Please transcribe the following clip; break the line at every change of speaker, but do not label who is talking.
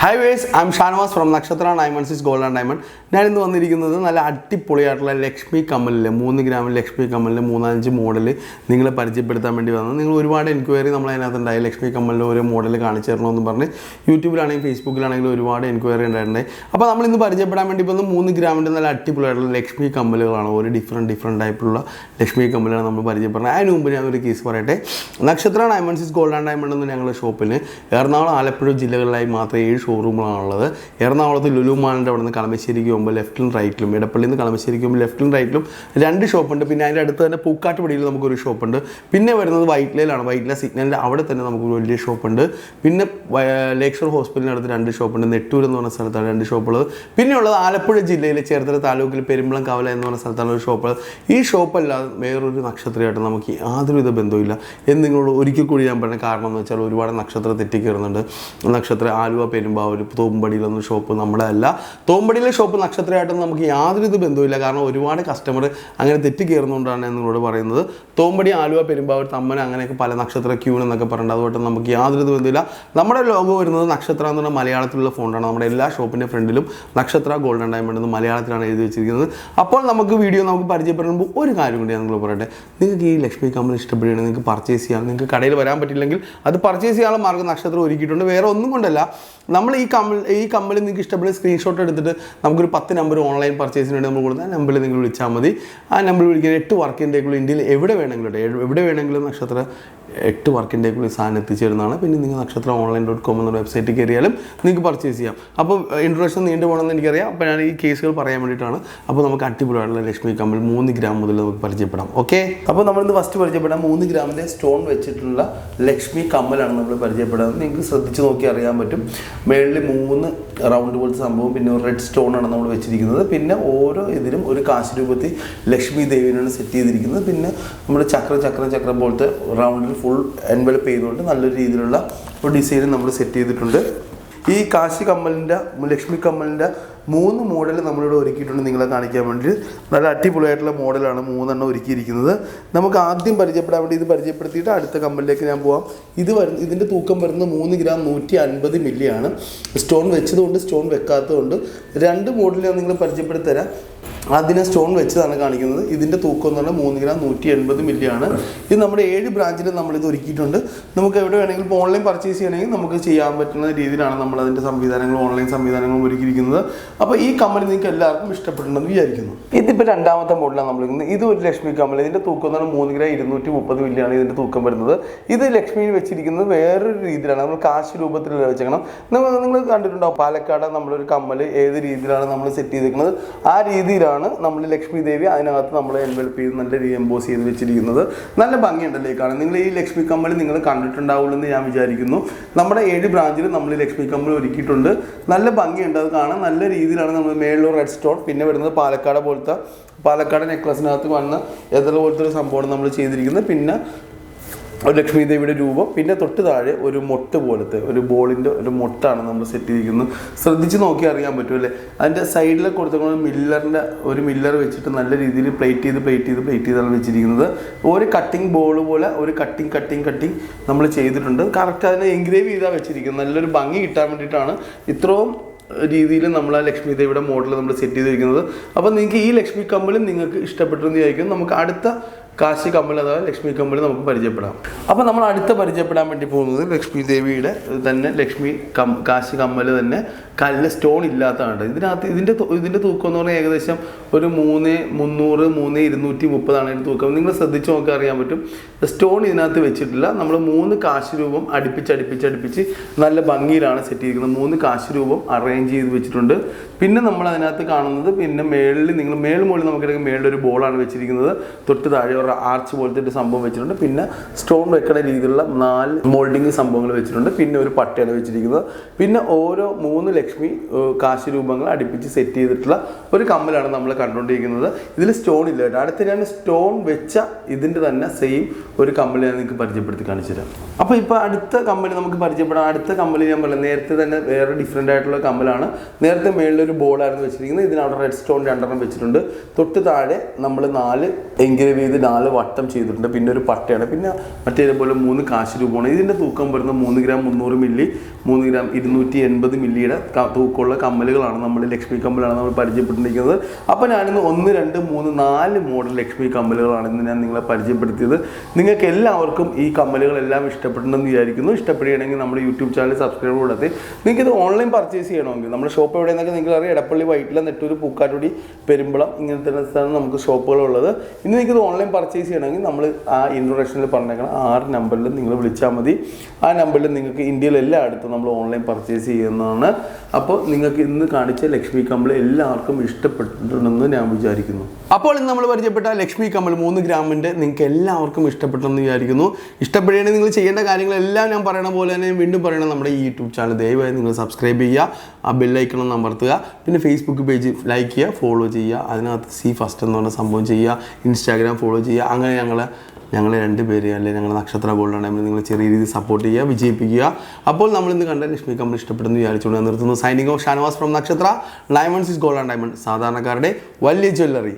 Hi guys, I'm Shanwas from Nakshathra 916 Gold and Diamond. ഞാൻ ഇന്ന് വന്നിരിക്കുന്നത് നല്ല അടിപൊളിയായിട്ടുള്ള ലക്ഷ്മി കമ്മലിലെ 3 ഗ്രാമിൽ ലക്ഷ്മി കമ്മലിലെ 3-5 മോഡൽ നിങ്ങളെ പരിചയപ്പെടുത്താൻ വേണ്ടി വന്നു. നിങ്ങൾ ഒരുപാട് എൻക്വയറി നമ്മൾ അതിനകത്തുണ്ടായി. ലക്ഷ്മി കമ്മലിലെ ഓരോ മോഡൽ കാണിച്ചു തരണമെന്ന് പറഞ്ഞ് യൂട്യൂബിലാണെങ്കിലും ഫേസ്ബുക്കിലാണെങ്കിലും ഒരുപാട് എൻക്വയറി ഉണ്ടായിട്ടുണ്ടായി. അപ്പോൾ നമ്മൾ ഇന്ന് പരിചയപ്പെടാൻ വേണ്ടി പോകുന്ന 3 ഗ്രാമിൻ്റെ നല്ല അടിപൊളിയായിട്ടുള്ള ലക്ഷ്മി കമ്മലുകളാണ്. ഒരു ഡിഫറെൻറ്റ് ടൈപ്പിലുള്ള ലക്ഷ്മി കമ്മലാണ് നമ്മൾ പരിചയപ്പെടുന്നത്. അതിന് മുമ്പ് ഞാൻ ഒരു കേസ് പറയട്ടെ. നക്ഷത്ര 916 ഗോൾഡ് ആൻഡ് ഡയമണ്ട് എന്ന ഞങ്ങളുടെ ഷോപ്പിൽ എറണാകുളം ആലപ്പുഴ ജില്ലകളിലായി മാത്രമേ 7 ഷോറൂമുകളാണുള്ളത്. എറണാകുളത്ത് ലുലു മാളിൻ്റെ അവിടെ നിന്ന് കളമശ്ശേരിക്ക് പോകുമ്പോൾ ലെഫ്റ്റിലും റൈറ്റിലും, ഇടപ്പള്ളിയിൽ നിന്ന് കളമശ്ശേരിക്ക് പോകുമ്പോൾ ലെഫ്റ്റിലും റൈറ്റിലും 2 ഷോപ്പുണ്ട്. പിന്നെ അതിൻ്റെ അടുത്ത് തന്നെ പൂക്കാട്ടുപടിയിൽ നമുക്കൊരു ഷോപ്പുണ്ട്. പിന്നെ വരുന്നത് വൈറ്റ്ലയിലാണ്. വൈറ്റ്ല സിഗ്നലിൻ്റെ അവിടെ തന്നെ നമുക്കൊരു വലിയ ഷോപ്പുണ്ട്. പിന്നെ ലേക്ഷോർ ഹോസ്പിറ്റലിൻ്റെ അടുത്ത് 2 ഷോപ്പുണ്ട്. നെട്ടൂർ എന്ന് പറഞ്ഞ സ്ഥലത്താണ് 2 ഷോപ്പുള്ളത്. പിന്നെ ഉള്ളത് ആലപ്പുഴ ജില്ലയിലെ ചേർത്തല താലൂക്കിൽ പെരുമ്പളം കവലയ എന്ന് പറഞ്ഞ സ്ഥലത്താണ് ഒരു ഷോപ്പ്. ഈ ഷോപ്പല്ലാതെ വേറൊരു നക്ഷത്രമായിട്ട് നമുക്ക് യാതൊരുവിധ ബന്ധമില്ല എന്ന് നിങ്ങളോട് ഒരിക്കൽ കൂടി ഞാൻ പറഞ്ഞ കാരണം എന്ന് വെച്ചാൽ ഒരുപാട് നക്ഷത്രം തെറ്റിക്കയറുന്നുണ്ട്. നക്ഷത്ര ആലുവ പെരുമ്പാവൂർ തോമ്പടിയിലൊന്നും ഷോപ്പ് നമ്മുടെ അല്ല. തോമ്പടിയിലെ ഷോപ്പ് നക്ഷത്രമായിട്ടൊന്നും നമുക്ക് യാതൊരു ബന്ധമില്ല. കാരണം ഒരുപാട് കസ്റ്റമർ അങ്ങനെ തെറ്റിക്കയറുന്നതുകൊണ്ടാണ് ഞാൻ നിങ്ങളോട് പറയുന്നത്. തോമ്പടി, ആലുവ, പെരുമ്പാവൂർ, തമ്മന അങ്ങനെയൊക്കെ പല നക്ഷത്ര ക്യൂൺ എന്നൊക്കെ പറഞ്ഞിട്ട് അതുകൊണ്ട് നമുക്ക് യാതൊരു ബന്ധമില്ല. നമ്മുടെ ലോഗോ വരുന്നത് നക്ഷത്ര എന്ന് പറഞ്ഞാൽ മലയാളത്തിലുള്ള ഫോണ്ടാണ്. നമ്മുടെ എല്ലാ ഷോപ്പിൻ്റെ ഫ്രണ്ടിലും നക്ഷത്ര ഗോൾഡ് ആൻഡ് ഡയമണ്ട് എന്ന് മലയാളത്തിലാണ് എഴുതി വെച്ചിരിക്കുന്നത്. അപ്പോൾ നമുക്ക് പരിചയപ്പെടുമ്പോൾ ഒരു കാര്യം കൂടി ഞാൻ നിങ്ങൾ പറയട്ടെ. നിങ്ങൾക്ക് ഈ ലക്ഷ്മി കമ്മൽ ഇഷ്ടപ്പെടുകയാണെങ്കിൽ നിങ്ങൾക്ക് പർച്ചേസ് ചെയ്യാം. നിങ്ങൾക്ക് കടയിൽ വരാൻ പറ്റില്ലെങ്കിൽ അത് പർച്ചേസ് ചെയ്യാനുള്ള മാർഗ്ഗം നക്ഷത്രം ഒരുക്കിയിട്ടുണ്ട്. വേറെ ഒന്നും കൊണ്ടല്ല, നമ്മൾ ഈ കമ്മൽ നിങ്ങൾക്ക് ഇഷ്ടപ്പെടുന്ന സ്ക്രീൻഷോട്ട് എടുത്തിട്ട് നമുക്കൊരു 10 നമ്പർ ഓൺലൈൻ പർച്ചേസിന് വേണ്ടി നമ്മൾ കൊടുത്താൽ നമ്പറിൽ നിങ്ങൾ വിളിച്ചാൽ മതി. ആ നമ്പർ വിളിക്കാൻ 8 വർക്കിംഗ് ഡേക്കുള്ള ഇന്ത്യയിൽ എവിടെ വേണമെങ്കിലും നക്ഷത്ര 8 വർക്കിംഗ് ഡേക്കുള്ള സാധനം എത്തിച്ചേരുന്നതാണ്. പിന്നെ നിങ്ങൾ nkshathra.online.com എന്ന വെബ്സൈറ്റിൽ കയറിയാലും നിങ്ങൾക്ക് പർച്ചേസ് ചെയ്യാം. അപ്പോൾ ഇൻട്രൊഡക്ഷൻ നീണ്ടു പോകണമെന്ന് എനിക്കറിയാം. അപ്പോൾ ഞാൻ ഈ കേസുകൾ പറയാൻ വേണ്ടിയിട്ടാണ്. അപ്പോൾ നമുക്ക് അടിപൊളിയായിട്ടുള്ള ലക്ഷ്മി കമ്മൽ 3 ഗ്രാം മുതൽ നമുക്ക് പരിചയപ്പെടാം. ഓക്കെ, അപ്പോൾ നമ്മളിന്ന് ഫസ്റ്റ് പരിചയപ്പെടാം 3 ഗ്രാമിൻ്റെ സ്റ്റോൺ വെച്ചിട്ടുള്ള ലക്ഷ്മി കമ്മലാണ് നമ്മൾ പരിചയപ്പെടുന്നത്. നിങ്ങൾക്ക് ശ്രദ്ധിച്ച് നോക്കി അറിയാൻ പറ്റും. മേളിൽ 3 റൗണ്ട് പോലത്തെ സംഭവം, പിന്നെ ഒരു റെഡ് സ്റ്റോൺ ആണ് നമ്മൾ വെച്ചിരിക്കുന്നത്. പിന്നെ ഓരോ ഇതിലും ഒരു കാശ് രൂപത്തിൽ ലക്ഷ്മി ദേവിനാണ് സെറ്റ് ചെയ്തിരിക്കുന്നത്. പിന്നെ നമ്മൾ ചക്ര പോലത്തെ റൗണ്ടിൽ ഫുൾ എൻവലപ്പ് ചെയ്തുകൊണ്ട് നല്ലൊരു രീതിയിലുള്ള ഒരു ഡിസൈൻ നമ്മൾ സെറ്റ് ചെയ്തിട്ടുണ്ട്. ഈ കാശി കമ്മലിൻ്റെ ലക്ഷ്മി കമ്മലിൻ്റെ 3 മോഡൽ നമ്മളിവിടെ ഒരുക്കിയിട്ടുണ്ട് നിങ്ങളെ കാണിക്കാൻ വേണ്ടി. നല്ല അടിപൊളിയായിട്ടുള്ള മോഡലാണ് 3 എണ്ണം ഒരുക്കിയിരിക്കുന്നത്. നമുക്ക് ആദ്യം പരിചയപ്പെടാൻ വേണ്ടി ഇത് പരിചയപ്പെടുത്തിയിട്ട് അടുത്ത കമ്മലിലേക്ക് ഞാൻ പോവാം. ഇതിൻ്റെ തൂക്കം വരുന്നത് 3 ഗ്രാം 150 മില്ലിയാണ്. സ്റ്റോൺ വെച്ചതുകൊണ്ട് സ്റ്റോൺ വെക്കാത്തതുകൊണ്ട് 2 മോഡൽ ഞാൻ നിങ്ങൾ പരിചയപ്പെടുത്തി തരാം. അതിനെ സ്റ്റോൺ വെച്ചതാണ് കാണിക്കുന്നത്. ഇതിൻ്റെ തൂക്കം എന്ന് പറഞ്ഞാൽ 3 ഗ്രാം 180 മില്ലിയാണ്. ഇത് നമ്മുടെ 7 ബ്രാഞ്ചിലും നമ്മളിത് ഒരുക്കിയിട്ടുണ്ട്. നമുക്ക് എവിടെ വേണമെങ്കിലും ഇപ്പോൾ ഓൺലൈൻ പർച്ചേസ് ചെയ്യണമെങ്കിൽ നമുക്ക് ചെയ്യാൻ പറ്റുന്ന രീതിയിലാണ് നമ്മൾ അതിൻ്റെ ഓൺലൈൻ സംവിധാനങ്ങളും ഒരുക്കിയിരിക്കുന്നത്. അപ്പോൾ ഈ കമ്മൽ നിങ്ങൾക്ക് എല്ലാവർക്കും ഇഷ്ടപ്പെട്ടുണ്ടെന്ന് വിചാരിക്കുന്നു. ഇതിപ്പോൾ 2ാമത്തെ മോഡലാണ് നമ്മൾ ഇരിക്കുന്നത്. ഇത് ഒരു ലക്ഷ്മി കമ്മൽ. ഇതിൻ്റെ തൂക്കം എന്ന് പറഞ്ഞാൽ 3 ഗ്രാം 230 മില്ലിയാണ് ഇതിൻ്റെ തൂക്കം വരുന്നത്. ഇത് ലക്ഷ്മിയിൽ വെച്ചിരിക്കുന്നത് വേറൊരു രീതിയിലാണ്. നമ്മൾ കാശ് രൂപത്തിലല്ല വെച്ചേക്കണം. നിങ്ങൾ കണ്ടിട്ടുണ്ടാവും പാലക്കാട് നമ്മളൊരു കമ്മൽ ഏത് രീതിയിലാണ് നമ്മൾ സെറ്റ് ചെയ്തിരിക്കുന്നത്. ആ രീതിയിലാണ് നമ്മൾ ലക്ഷ്മി ദേവി അതിനകത്ത് നമ്മൾ എൻവലപ്പ് ചെയ്ത് നല്ല രീതി എംബോസ് ചെയ്ത് വെച്ചിരിക്കുന്നത്. നല്ല ഭംഗിയുണ്ടല്ലേ കാണാൻ. നിങ്ങൾ ഈ ലക്ഷ്മി കമ്മൽ നിങ്ങൾ കണ്ടിട്ടുണ്ടാവുള്ളൂ എന്ന് ഞാൻ വിചാരിക്കുന്നു. നമ്മുടെ 7 ബ്രാഞ്ചിൽ നമ്മൾ ലക്ഷ്മി കമ്മൽ ഒരുക്കിയിട്ടുണ്ട്. നല്ല ഭംഗിയുണ്ട് അത് കാണാൻ. നല്ല രീതിയിലാണ് നമ്മൾ മേളിലൂർ റെഡ് സ്റ്റോൺ, പിന്നെ വരുന്നത് പാലക്കാട് നെക്ലസിനകത്ത് വന്ന ഏതെല്ലാം പോലത്തെ ഒരു സംഭവമാണ് നമ്മൾ ചെയ്തിരിക്കുന്നത്. പിന്നെ ഒരു ലക്ഷ്മി ദേവിയുടെ രൂപം, പിന്നെ തൊട്ട് താഴെ ഒരു മൊട്ട് പോലത്തെ ഒരു ബോളിൻ്റെ ഒരു മൊട്ടാണ് നമ്മൾ സെറ്റ് ചെയ്തിരിക്കുന്നത്. ശ്രദ്ധിച്ച് നോക്കി അറിയാൻ പറ്റും അല്ലേ. അതിൻ്റെ സൈഡിൽ കൊടുത്തിരിക്കുന്ന ഒരു മില്ലർ വെച്ചിട്ട് നല്ല രീതിയിൽ പ്ലേറ്റ് ചെയ്താണ് വെച്ചിരിക്കുന്നത്. ഒരു കട്ടിങ് ബോൾ പോലെ ഒരു കട്ടിങ് നമ്മൾ ചെയ്തിട്ടുണ്ട്. കറക്റ്റ് അതിനെ എൻഗ്രേവ് ചെയ്താണ് വെച്ചിരിക്കുന്നത്. നല്ലൊരു ഭംഗി കിട്ടാൻ വേണ്ടിയിട്ടാണ് ഇത്രയും രീതിയിൽ നമ്മൾ ആ ലക്ഷ്മി ദേവിയുടെ മോഡൽ നമ്മൾ സെറ്റ് ചെയ്തിരിക്കുന്നത്. അപ്പോൾ നിങ്ങൾക്ക് ഈ ലക്ഷ്മി കമ്മലും നിങ്ങൾക്ക് ഇഷ്ടപ്പെട്ടെന്ന് വിചാരിക്കും. നമുക്ക് അടുത്ത കാശി കമ്മൽ അഥവാ ലക്ഷ്മി കമ്മൽ നമുക്ക് പരിചയപ്പെടാം. അപ്പോൾ നമ്മൾ അടുത്ത പരിചയപ്പെടാൻ വേണ്ടി പോകുന്നത് ലക്ഷ്മി ദേവിയുടെ തന്നെ കാശി കമ്മൽ തന്നെ കല്ല് സ്റ്റോൺ ഇല്ലാത്തതാണ്. ഇതിൻ്റെ തൂക്കം എന്ന് പറഞ്ഞാൽ ഏകദേശം ഒരു 3,300 3,230 ഇതിൻ്റെ തൂക്കം. നിങ്ങൾ ശ്രദ്ധിച്ച് നോക്കി അറിയാൻ പറ്റും. സ്റ്റോൺ ഇതിനകത്ത് വെച്ചിട്ടില്ല. നമ്മൾ 3 കാശ് രൂപം അടുപ്പിച്ച് നല്ല ഭംഗിയിലാണ് സെറ്റ് ചെയ്തിരിക്കുന്നത്. 3 കാശ് രൂപം അറേഞ്ച് ചെയ്ത് വെച്ചിട്ടുണ്ട്. പിന്നെ നമ്മൾ അതിനകത്ത് കാണുന്നത് പിന്നെ മുകളിൽ നമുക്കിടയ്ക്ക് മേളിലൊരു ബോളാണ് വെച്ചിരിക്കുന്നത്. തൊട്ട് താഴെ ഒരു ആർച്ച് പോലത്തെ ഒരു സംഭവം വെച്ചിട്ടുണ്ട്. പിന്നെ സ്റ്റോൺ വെക്കുന്ന രീതിയിലുള്ള 4 മോൾഡിങ് സംഭവങ്ങൾ വെച്ചിട്ടുണ്ട്. പിന്നെ ഒരു പട്ടയാണ് വെച്ചിരിക്കുന്നത്. പിന്നെ ഓരോ 3 ലക്ഷ്മി കാശ് രൂപങ്ങൾ അടുപ്പിച്ച് സെറ്റ് ചെയ്തിട്ടുള്ള ഒരു കമ്മലാണ് നമ്മൾ കണ്ടുകൊണ്ടിരിക്കുന്നത്. ഇതിൽ സ്റ്റോൺ ഇല്ല കേട്ടോ. അടുത്ത ഞാൻ സ്റ്റോൺ വെച്ച ഇതിൻ്റെ തന്നെ സെയിം ഒരു കമ്മൽ ഞാൻ നിങ്ങൾക്ക് പരിചയപ്പെടുത്തി കാണിച്ചു തരാം. അപ്പോൾ ഇപ്പോൾ അടുത്ത കമ്മൽ നമുക്ക് പരിചയപ്പെടാം. അടുത്ത കമ്മൽ ഞാൻ പറഞ്ഞത് നേരത്തെ തന്നെ വേറെ ഡിഫറെൻ്റ് ആയിട്ടുള്ള കമ്മലാണ്. നേരത്തെ മേളിലൊരു ബോളായിരുന്നു വെച്ചിരിക്കുന്നത്. ഇതിനവിടെ റെഡ് സ്റ്റോൺ 2 വെച്ചിട്ടുണ്ട്. തൊട്ട് താഴെ നമ്മൾ 4 എൻഗ്രേവ് ചെയ്ത് 4 വട്ടം ചെയ്തിട്ടുണ്ട്. പിന്നെ ഒരു പട്ടയാണ്, പിന്നെ മറ്റേതുപോലെ 3 കാശ് രൂപമാണ്. ഇതിൻ്റെ തൂക്കം വരുന്നത് 3 ഗ്രാം 300 മില്ലി, 3 ഗ്രാം 280 മില്ലിയുടെ തൂക്കമുള്ള കമ്മലുകളാണ്. നമ്മൾ ലക്ഷ്മി കമ്മലാണ് നമ്മൾ പരിചയപ്പെട്ടിരിക്കുന്നത്. അപ്പോൾ ഞാനിന്ന് 1, 2, 3, 4 മോഡൽ ലക്ഷ്മി കമ്മലുകളാണ് ഇന്ന് ഞാൻ നിങ്ങളെ പരിചയപ്പെടുത്തിയത്. നിങ്ങൾക്ക് എല്ലാവർക്കും ഈ കമ്മലുകളെല്ലാം ഇഷ്ടപ്പെട്ടുണ്ടെന്ന് വിചാരിക്കുന്നു. ഇഷ്ടപ്പെടുകയാണെങ്കിൽ നമ്മുടെ യൂട്യൂബ് ചാനൽ സബ്സ്ക്രൈബ് കൂടാതെ നിങ്ങൾക്ക് ഇത് ഓൺലൈൻ പർച്ചേസ് ചെയ്യണമെങ്കിൽ നമ്മുടെ ഷോപ്പ് എവിടെയെന്നൊക്കെ നിങ്ങൾക്ക് അറിയാം. എടപ്പള്ളി, വൈറ്റില, നെട്ടൂർ, പൂക്കാട്ടുടി, പെരുമ്പളം ഇങ്ങനത്തെ സ്ഥലത്താണ് നമുക്ക് ഷോപ്പുകളുള്ളത്. ഇനി നിങ്ങൾക്ക് ഇത് ഓൺലൈൻ പർച്ചേസ് ചെയ്യണമെങ്കിൽ നമ്മൾ ആ ഇൻട്രൊഡക്ഷനിൽ പറഞ്ഞേക്കണം 6 നമ്പറിൽ നിങ്ങൾ വിളിച്ചാൽ മതി. ആ നമ്പറിൽ നിങ്ങൾക്ക് ഇന്ത്യയിൽ എല്ലായിടത്തും നമ്മൾ ഓൺലൈൻ പർച്ചേസ് ചെയ്യുന്നതാണ്. അപ്പോൾ നിങ്ങൾക്ക് ഇന്ന് കാണിച്ച ലക്ഷ്മി കമ്മൽ എല്ലാവർക്കും ഇഷ്ടപ്പെട്ടിട്ടുണ്ടെന്ന് ഞാൻ വിചാരിക്കുന്നു. അപ്പോൾ ഇന്ന് നമ്മൾ പരിചയപ്പെട്ട ലക്ഷ്മി കമ്മൽ 3 ഗ്രാമിൻ്റെ നിങ്ങൾക്ക് എല്ലാവർക്കും ഇഷ്ടപ്പെട്ടെന്ന് വിചാരിക്കുന്നു. ഇഷ്ടപ്പെടുകയാണെങ്കിൽ നിങ്ങൾ ചെയ്യേണ്ട കാര്യങ്ങളെല്ലാം ഞാൻ പറയണ പോലെ തന്നെ വീണ്ടും പറയണം. നമ്മുടെ ഈ യൂട്യൂബ് ചാനൽ ദയവായി നിങ്ങൾ സബ്സ്ക്രൈബ് ചെയ്യുക, ആ ബെല്ലൈക്കണം അമർത്തുക, പിന്നെ ഫേസ്ബുക്ക് പേജ് ലൈക്ക് ചെയ്യുക, ഫോളോ ചെയ്യുക, അതിനകത്ത് സി ഫസ്റ്റ് എന്ന് പറഞ്ഞ സംഭവം ചെയ്യുക, ഇൻസ്റ്റാഗ്രാം ഫോളോ ചെയ്യുക. അങ്ങനെ ഞങ്ങളെ 2 പേര് അല്ലെങ്കിൽ ഞങ്ങൾ നക്ഷത്ര ഗോൾഡ് ഡയമണ്ട് നിങ്ങൾ ചെറിയ രീതിയിൽ സപ്പോർട്ട് ചെയ്യുക, വിജയിപ്പിക്കുക. അപ്പോൾ നമ്മളിന്ന് കണ്ട ലക്ഷ്മി കമ്മൽ ഇഷ്ടപ്പെടുന്നു വിചാരിച്ചുകൊണ്ട് നിർത്തുന്നു. സൈനിങ് ഓഫ് ഷാനവാസ് ഫ്രം നക്ഷത്ര. Diamonds is gold and diamond, സാധാരണക്കാരുടെ വലിയ ജ്വല്ലറി.